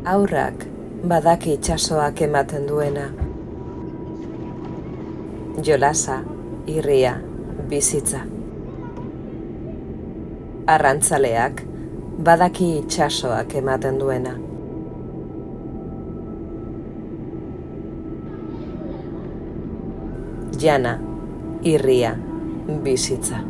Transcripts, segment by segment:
Haurrak badaki itsasoak ematen duena. Jolasa, irria, bizitza. Arrantzaleak badaki itsasoak ematen duena. Jana, irria, bizitza.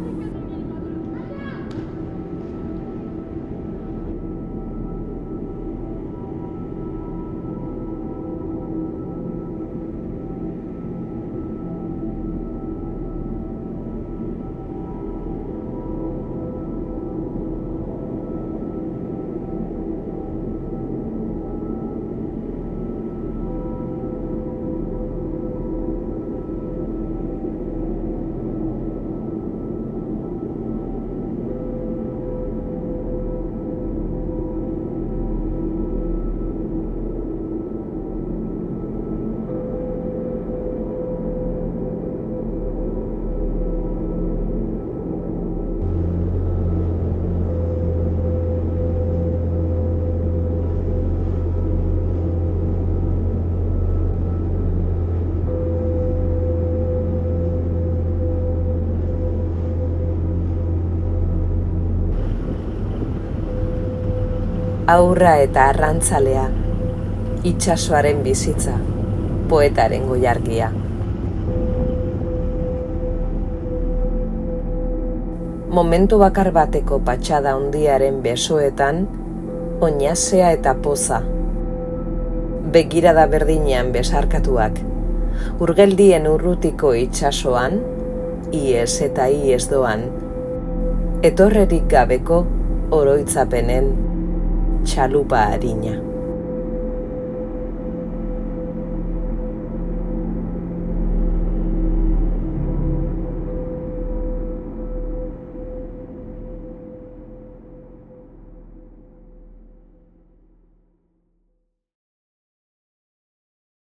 Haurra eta arrantzalea, itsasoaren bizitza, poetaren goiargia. Momentu bakar bateko patxada handiaren besoetan, oinazea eta poza. Begirada berdinean besarkatuak, urgeldien urrutiko itsasoan, ies eta ies doan, etorrerik gabeko oroitzapenen txalupa arina.